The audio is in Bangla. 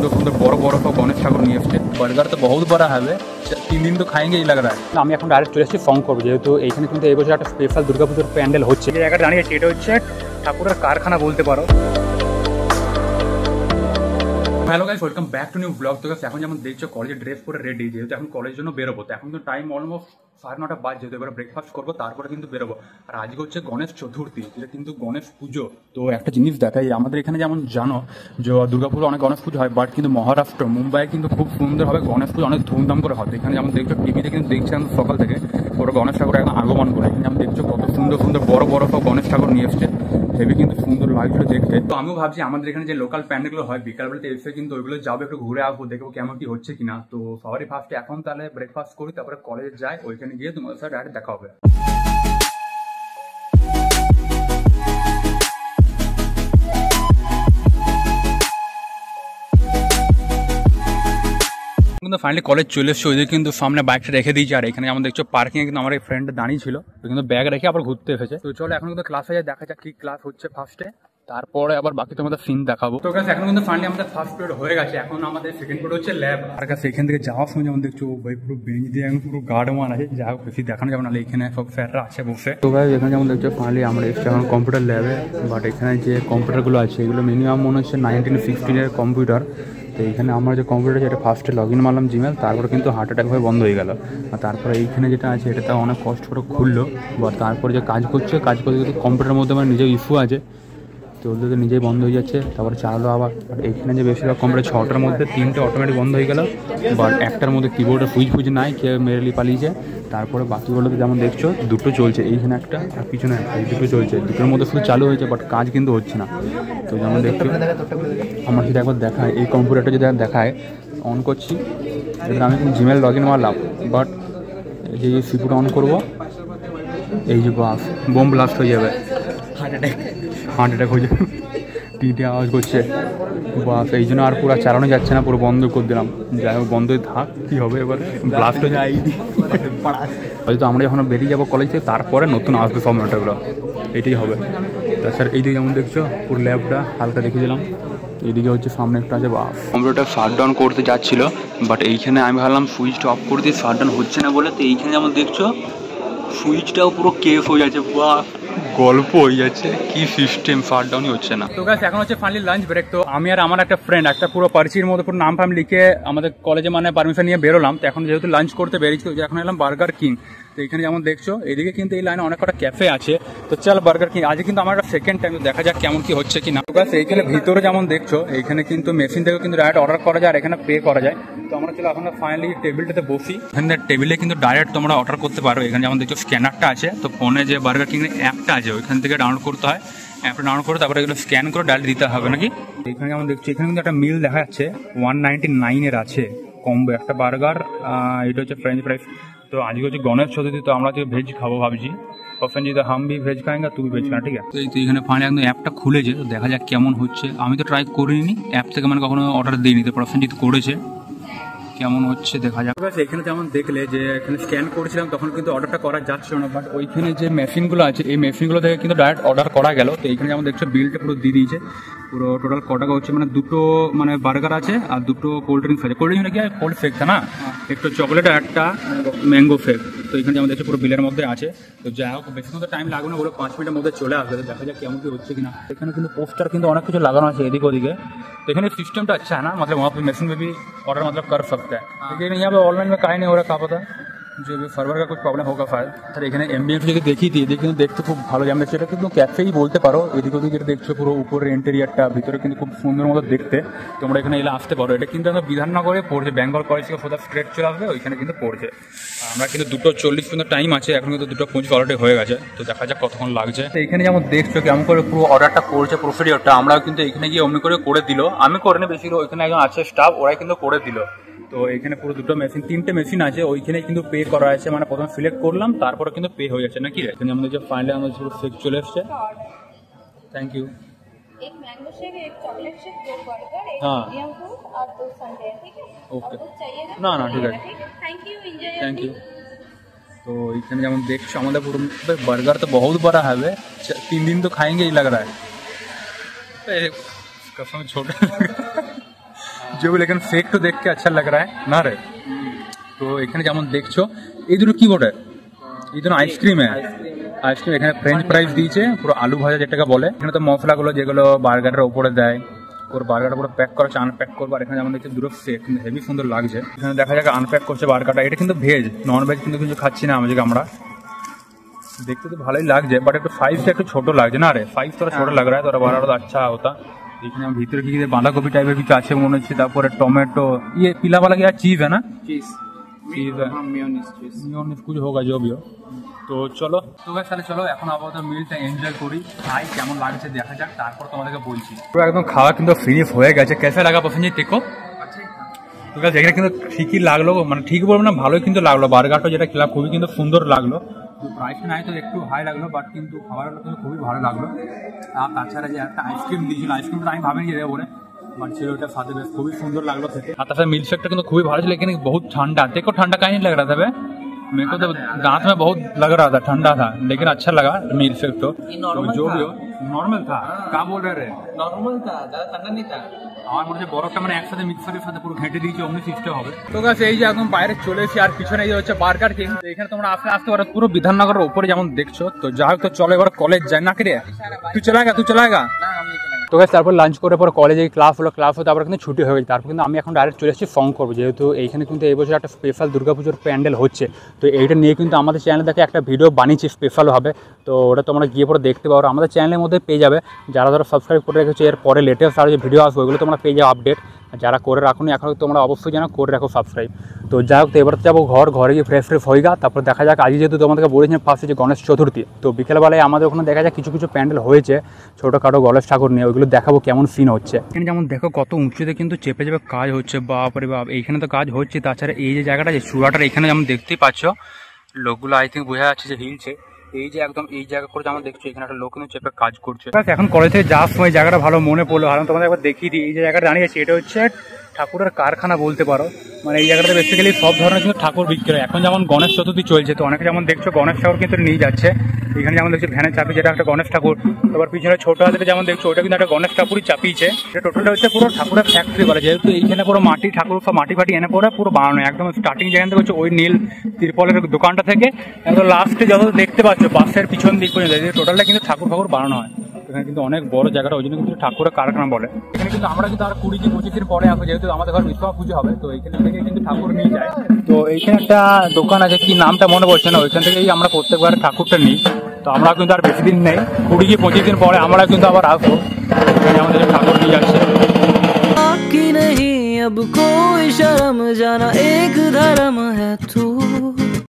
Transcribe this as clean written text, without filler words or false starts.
सुंदर सुंदर बड़ो बड़ो सब गणेश ठाकुर नहीं एसছে बर्गर तो बहुत बड़ा है 3 दिन तो खाएंगे ही लग रहा है। আমি এখন ডাইরেক্ট চলে এসেছি শঙ্কর, যেহেতু এইখানে কিন্তু এই বছর একটা স্পেশাল দুর্গাপুজোর প্যান্ডেল হচ্ছে। যে জায়গাটা দাঁড়িয়েছে এটা হচ্ছে ঠাকুরের কারখানা বলতে পারো। Hello guys, welcome back to new blog. তো এখন যেমন দেখছো কলেজে ড্রেস পরে রেডি, যেহেতু এখন কলেজের জন্য বেরোবো। তো এখন কিন্তু টাইম অলমোস্ট 9:30 বাজে, যেহেতু এবার ব্রেকফাস্ট করবো তারপরে কিন্তু বেরোবো। আর আজকে হচ্ছে গণেশ চতুর্থী, যেটা কিন্তু গণেশ পুজো। তো একটা জিনিস দেখাই, আমাদের এখানে যেমন জানো যে দুর্গাপুরে অনেক গণেশ পুজো হয়, বাট কিন্তু মহারাষ্ট্র মুম্বাই কিন্তু খুব সুন্দরভাবে গণেশ পুজো অনেক ধুমধাম করে হয়। এখানে যেমন দেখছো টিভিতে কিন্তু দেখছেন সকাল থেকে পুরো গণেশ ঠাকুর এখন আগমন করে। এখানে যেমন দেখছো কত সুন্দর সুন্দর বড় বড় সব গণেশ ঠাকুর নিয়ে এসছে, হেবি কিন্তু সুন্দর লাগছিল দেখতে। তো আমিও ভাবছি আমাদের এখানে যে লোকাল প্যান্ডেলগুলো হয় বিকালবেলাতে এসে কিন্তু ওইগুলো যাবো, একটু ঘুরে আসবো, দেখবো কেমন কি হচ্ছে কিনা। তো সবারই ফার্স্টে এখন তাহলে ব্রেকফাস্ট করি, তারপরে কলেজে যাই, ওইখানে গিয়ে তোমাদের সাথে ডাইরেক্ট দেখা হবে। কিন্তু ফাইনালি কলেজ চলে এসছে, ওইদিকে কিন্তু সামনে বাইকটা রেখে দিয়েছি। আর এখানে যেমন দেখছো পার্কিং এ কিন্তু আমার এই ফ্রেন্ড দাঁড়িয়ে ছিল, তো কিন্তু ব্যাগ রেখে আবার ঘুরতে এসেছে। তো চলো এখন কিন্তু ক্লাসে যাই, দেখা যাক কি ক্লাস হচ্ছে ফার্স্টে, তারপরে আবার বাকি তোমাদের সিন দেখাবো। তো গাইস এখন কিন্তু ফাইনালি আমাদের ফার্স্ট পিরিয়ড হয়ে গেছে, এখন আমাদের সেকেন্ড পিরিয়ড হচ্ছে ল্যাব। আর কাছে এখান থেকে যাওয়ার সময় যেমন দেখছো ভাই পুরো বেঞ্চ দিয়ে পুরো গার্ড ওয়ান আছে, যা হোক বেশি দেখানো যাবে না, এখানে সব স্যাররা আছে বসে। তো ভাই এখানে যেমন দেখছো ফাইনালি আমরা এসেছি এখন কম্পিউটার ল্যাবে। বাট এখানে যে কম্পিউটারগুলো আছে এগুলো মিনিমাম মনে হচ্ছে 1915 কম্পিউটার। তো এইখানে আমরা যে কম্পিউটার যেটা ফার্স্টে লগ ইন মারলাম জিমেল, তারপরে কিন্তু হার্ট অ্যাটাক হয়ে বন্ধ হয়ে গেল। আর তারপরে এইখানে যেটা আছে এটা তাও অনেক কষ্ট করে খুললো। বাট তারপরে যে কাজ করতে কিন্তু কম্পিউটারের মধ্যে আমার নিজের ইস্যু আছে, তো ওদের নিজেই বন্ধ হয়ে যাচ্ছে, তারপরে চালালো আবার। বাট এইখানে যে বেশিরভাগ কম্পিউটার 6টার মধ্যে 3টে অটোমেটিক বন্ধ হয়ে গেল, বাট একটার মধ্যে কিবোর্ডের সুইচ নাই, কে মেরেলি পালিয়েছে। তারপরে বাকিগুলোতে যেমন দেখছো দুটো চলছে, এইখানে একটা আর পিছনে একটা, এই দুটো চলছে, দুটোর মধ্যে শুধু চালু হয়েছে বাট কাজ কিন্তু হচ্ছে না। তো যেমন দেখছো আমার যদি একবার দেখায় এই কম্পিউটারটা যদি দেখায় অন করছি, এবার আমি কিন্তু জিমেল লগ ইন মারলাম, বাট এই যে সিপিউটা অন করবো, এই যে বাস বোম ব্লাস্ট হয়ে যাবে, হার্ট অ্যাটাক হয়ে যাবে, টিটি আওয়াজ করছে বাস। এই জন্য আর পুরো চালানো যাচ্ছে না, পুরো বন্ধ করে দিলাম। যাই হোক বন্ধই থাক, কী হবে এবার ব্লাস্ট হয়ে যায়। হয়তো আমরা যখন বেরিয়ে যাবো কলেজ থেকে তারপরে নতুন আসবে সব ম্যাটারগুলো, এটাই হবে। তাছাড়া এইদিকে যেমন দেখছো পুরো ল্যাবটা হালকা দেখে দিলাম, এইদিকে হচ্ছে সামনে একটা আছে বাস। কম্পিউটার শাটডাউন করতে যাচ্ছিল, বাট এইখানে আমি ভাবলাম সুইচটা অফ করে দিয়ে শাটডাউন হচ্ছে না বলে, তো এইখানে যেমন দেখছো সুইচটাও পুরো কেস হয়ে যাচ্ছে, বা গল্প হয়ে যাচ্ছে, কি সিস্টেম শাটডাউনই হচ্ছে না। তো গাইস এখন হচ্ছে ফাইনালি লাঞ্চ ব্রেক। তো আমি আর আমার একটা ফ্রেন্ড একটা পুরো পার্চির মধ্যে পুরো নাম ফাম লিখে আমাদের কলেজে মানে পারমিশন নিয়ে বেরোলাম। তো এখন যেহেতু লাঞ্চ করতে বেরিয়েছি, তো এখন এলাম বার্গার কিং। তো এখানে যেমন দেখছো এদিকে কিন্তু এই লাইনে অনেক কটা ক্যাফে আছে, তো চল বার্গার কিং। আজকে কিন্তু আমার একটা সেকেন্ড টাইম, দেখা যাক কেমন কি হচ্ছে কিনা। তো গাইস এইখানে ভিতরে যেমন দেখছো এইখানে কিন্তু মেশিন থেকে কিন্তু ডাইরেক্ট অর্ডার করা যায় আর এখানে পে করা যায়। তো আমরা চলো এখন ফাইনালি টেবিলটাতে বসি। এখানে টেবিলে কিন্তু ডাইরেক্ট তোমরা অর্ডার করতে পারো। এখানে যেমন দেখছো স্ক্যানারটা আছে, তো ফোনে যে বার্গার কিং অ্যাপটা আছে ওইখান থেকে ডাউনলোড করতে হয়। অ্যাপটা ডাউনলোড করে তারপরে এগুলো স্ক্যান করে ডাইরেক্ট দিতে হবে নাকি। এখানে যেমন দেখছি এখানে কিন্তু একটা মিল দেখা যাচ্ছে 199 আছে কম্বো, একটা বার্গার, এটা হচ্ছে ফ্রেঞ্চ ফ্রাইস। তো আজকে হচ্ছে গণেশ চতুর্থী, তো আমরা আজকে ভেজ খাবো ভাবছি। পছন্দ হাম ভি ভেজ খাएंगे, তুই ভেজ খা, ঠিক আছে। তো এখানে ফাইনালি একদম অ্যাপটা খুলেছে, তো দেখা যাক কেমন হচ্ছে। আমি তো ট্রাই করিনি অ্যাপ থেকে, মানে কখনো অর্ডার দিইনি, তো পছন্দ করেছে, কেমন হচ্ছে দেখা যাক। এখানে যেমন দেখলে যে এখানে স্ক্যান করেছিলাম তখন কিন্তু অর্ডারটা করা যাচ্ছিল না, বাট ওইখানে যে মেশিনগুলো আছে এই মেশিনগুলো থেকে কিন্তু ডাইরেক্ট অর্ডার করা গেল। তো এইখানে যেমন দেখছো বিলটা পুরো দিয়ে দিয়েছে, পুরো টোটাল ক টাকা হচ্ছে, মানে দুটো মানে বার্গার আছে আর দুটো কোল্ড ড্রিঙ্কস আছে। কোল্ড ড্রিঙ্কস নাকি কোল্ড ফেক না, একটা চকলেট আর একটা ম্যাঙ্গো ফেক। তো এখানে যেমন দেখছো পুরো বিলের মধ্যে আছে। তো যাই হোক বেশি মতো টাইম লাগবে না, বলে 5 মিনিটের মধ্যে চলে আসবে। দেখা যাক কেমন কি হচ্ছে কিনা। এখানে কিন্তু পোস্টার কিন্তু অনেক কিছু লাগানো আছে এদিকে ওদিকে। तो इन्हें सिस्टम तो अच्छा है ना, मतलब वहाँ पे मशीन में भी ऑर्डर मतलब कर सकते हैं, लेकिन यहाँ पे ऑनलाइन में काहे नहीं हो रहा, क्या पता जो भी सर्वर का कुछ प्रॉब्लम होगा शायद। तो এখানে এমবিএন্স যদি দেখি দিয়ে দেখি দেখতে খুব ভালো জাম দেখছি, এটা কিন্তু ক্যাফেই বলতে পারো। এদিকে ওদিকে দেখছো পুরো উপরের ইন্টেরিয়ারটা, ভিতরে কিন্তু খুব সুন্দর মতো দেখতে। তোমরা এখানে এলে আসতে পারো। এটা কিন্তু আমরা বিধাননগরে পড়ছে, বেঙ্গল কলেজ থেকে সোজা স্ট্রেট চলে আসবে, ওইখানে কিন্তু পড়ছে। আমরা কিন্তু 2:40 পর্যন্ত টাইম আছে, এখন কিন্তু 2:25 অলরেডি হয়ে গেছে। তো দেখা যাক কতক্ষণ লাগছে। তো এখানে যেমন দেখছো কেমন করে পুরো অর্ডারটা করছে প্রসিডিওরটা, আমরাও কিন্তু এখানে গিয়ে অমনি করে দিল। আমি করিনি বেশি, ওইখানে একজন আছে স্টাফ, ওরাই কিন্তু করে দিল। তো এখানে পুরো দুটো মেশিন, 3টে মেশিন আছে, ওইখানে কিন্তু পে করা আছে, মানে প্রথমে সিলেক্ট করলাম তারপরে কিন্তু পে হয়ে যাচ্ছে নাকি। এখানে আমাদের যে ফাইনালি আমাদের পুরো শেক চলে এসছে। Thank you. एक मैंगो शेक, एक चॉकलेट शेक, 2 बर्गर, एक मीडियम फ्रूट और 2 संडे, ठीक है। ओके ना ना ठीक है, thank you, enjoy, thank you. तो इतने যেমন দেখছো আমাদের পুরো বার্গার তো बहुत बड़ा है, 3 दिन तो खाएंगे ही लग रहा है। कसम छोटा जो लेकिन फेक तो देख के अच्छा लग रहा है ना रे। তো এখানে যেমন দেখছো এই দুটো কি বটে, এই দুটো আইসক্রিম আইসক্রিম এখানে ফ্রেঞ্চ ফ্রাইজ দিয়েছে পুরো আলু ভাজা যেটাকে বলে। এখানে তো মশলাগুলো যেগুলো বার্গারের উপরে দেয়, ওর বার্গারটা পুরো প্যাক করা আনপ্যাক করবো। আর এখানে যেমন দেখছি দুটো ফেক কিন্তু হেভি সুন্দর লাগছে। এখানে দেখা যাক আনপ্যাক করছে বার্গারটা। এটা কিন্তু ভেজ, নন ভেজ কিন্তু কিছু খাচ্ছি না আমরা। দেখতে তো ভালোই লাগছে বাট একটু সাইজটা একটু ছোট লাগছে না রে, সাইজ তোরা ছোট লাগ রা है, তোরা বড় আচ্ছা হতা। এখানে ভিতরে কি বাঁধাকপি টাইপের কিছু আছে মনে হচ্ছে, তারপরে টমেটো ইয়ে পিলা वाला क्या चीज है ना, चीज है मेयोनीज कुछ होगा जो भी हो। তো চলো তো গাইস তাহলে চলো এখন আপাতত মিলটা এনজয় করি, খাই কেমন লাগছে দেখা যাক, তারপর তোমাদেরকে বলছি। পুরো একদম খাওয়া কিন্তু ফিনিশ হয়ে গেছে। কেসে লাগা পছন্দ দেখো তো গাইস, এখানে কিন্তু ঠিকই লাগলো, মানে ঠিক বলবো না ভালোই কিন্তু লাগলো। বার্গারটা যেটা খেলাম খুবই কিন্তু সুন্দর লাগলো। প্রাইসটা নাই তো একটু হাই লাগলো বাট কিন্তু খাবারগুলো কিন্তু খুবই ভালো লাগলো। আর তাছাড়া যে একটা আইসক্রিম দিয়েছিল, আইসক্রিমটা আমি ভাবিনি যে দেবো বলে, বাট ছিল ওটা সাথে বেশ খুবই সুন্দর লাগলো খেতে। আর তাছাড়া মিল্কশেকটা কিন্তু খুবই ভালো ছিল। এখানে বহুত ঠান্ডা, देखो ठंडा कहीं नहीं लग रहा था बे, मेरे को तो दांत में बहुत लग रहा था, ठंडा था लेकिन अच्छा लगा मिल्कशेक। तो जो भी हो नॉर्मल था। क्या बोल रहे नॉर्मल था, ज्यादा ठंडा नहीं था। আমার মনে হচ্ছে বরফটা মানে একসাথে মিক্সারের সাথে পুরো ঘেঁটে দিয়েছে অমনি সিস্টেম হবে। তো গাছ এই যে একদম বাইরে চলে এসেছি, আর পিছনে এই হচ্ছে বার্গার কিং। তো এখানে তোমরা আসতে পারো পুরো বিধাননগরের উপরে যেমন দেখছো। তো যাই হোক তো চলো এবার কলেজ যাই না, কে তুই চলায়গা। তো গাছ তারপর লাঞ্চ করে পর কলেজে ক্লাস হলো, তারপর কিন্তু ছুটি হয়ে গেছে। তারপর কিন্তু আমি এখন ডাইরেক্ট চলে এসেছি ফং করবো, যেহেতু এইখানে কিন্তু এই বছর একটা স্পেশাল দুর্গাপুজোর প্যান্ডেল হচ্ছে। তো এইটা নিয়ে কিন্তু আমাদের চ্যানেলে দেখে একটা ভিডিও বানিয়েছি স্পেশালভাবে, তো ওটা তোমরা গিয়ে পরে দেখতে পারো, আমাদের চ্যানেলের মধ্যে পেয়ে যাবে। যারা সাবস্ক্রাইব করে রেখেছে এর পরে লেটেস্ট আরও যে ভিডিও আসবে ওগুলো তোমরা পেয়ে যাও আপডেট। যারা করে রাখুনি এখন তোমরা অবশ্যই যেন করে রাখো সাবস্ক্রাইব। তো যাই হোক তো এবার যাবো ঘরে গিয়ে ফ্রেশ হয়ে গা, তারপর দেখা যাক। আজ যেহেতু তোমাদেরকে বলেছিলাম ফার্স্টে যে গণেশ চতুর্থী, তো বিকেলবেলায় আমাদের ওখানে দেখা যাক কিছু প্যান্ডেল হয়েছে ছোটোখাটো গণেশ ঠাকুর নিয়ে, ওইগুলো দেখাবো কেমন সিন হচ্ছে। এখানে যেমন দেখো কত উঁচুতে কিন্তু চেপে কাজ হচ্ছে, বাপরে বাপ এইখানে তো কাজ হচ্ছে। তাছাড়া এই যে জায়গাটা যে চূড়াটার এখানে যেমন দেখতেই পাচ্ছ লোকগুলো আই থিঙ্ক বোঝা যাচ্ছে যে হিলছে। এই যে একদম এই জায়গা করে যেমন দেখছো এখানে একটা লোক কিন্তু চেপে কাজ করছে। এখন কলেজ থেকে যাওয়ার সময় জায়গাটা ভালো মনে পড়লো, ভালো তোমাদের একবার দেখিয়ে দিই। এই যে জায়গাটা দাঁড়িয়েছে এটা হচ্ছে ঠাকুরের কারখানা বলতে পারো। মানে এই জায়গাটা বেসিক্যালি সব ধরনের কিন্তু ঠাকুর বিক্রি হয়। এখন যেমন গণেশ চতুর্থী চলছে, তো অনেকে যেমন দেখছো গণেশ ঠাকুর কিন্তু নিয়ে যাচ্ছে। এখানে যেমন দেখছো ভ্যানে চাপি যেটা একটা গণেশ ঠাকুর, তারপর পিছনে ছোট হাতে যেমন দেখছো ওটা কিন্তু একটা গণেশ ঠাকুরই চাপিয়েছে। এটা টোটালটা হচ্ছে পুরো ঠাকুরের ফ্যাক্টরি বলে, যেহেতু এইখানে পুরো মাটি ঠাকুর সব মাটি ফাটি এনে পড়ে পুরো বানানো। একদম স্টার্টিং যেখান থেকে হচ্ছে ওই নীল তিরপলের দোকানটা থেকে একদম লাস্টে যত দেখতে পাচ্ছ বাসের পিছন দিক পর্যন্ত টোটালটা কিন্তু ঠাকুর বানানো হয়। এখানে কিন্তু অনেক বড় জায়গাটা, ওই জন্য কিন্তু ঠাকুরের কারখানা বলে। এখানে কিন্তু আমরা কিন্তু আর 20-25 দিন পরে আসবো, যেহেতু আমাদের ঘর বিশ্বকর্মা পুজো হবে, তো এইখানে থেকে কিন্তু ঠাকুর নিয়ে যায়। তো এইখানে একটা দোকান আছে, কি নামটা মনে পড়ছে না, ওইখান থেকেই আমরা প্রত্যেকবার ঠাকুরটা নিই। তো আমরা কিন্তু আর বেশি দিন নেই, 20-25 দিন পরে আমরা কিন্তু আবার আসবো, আমাদের ঠাকুর নিয়ে যাচ্ছে। अब कोई शर्म जाना एक धर्म है तू।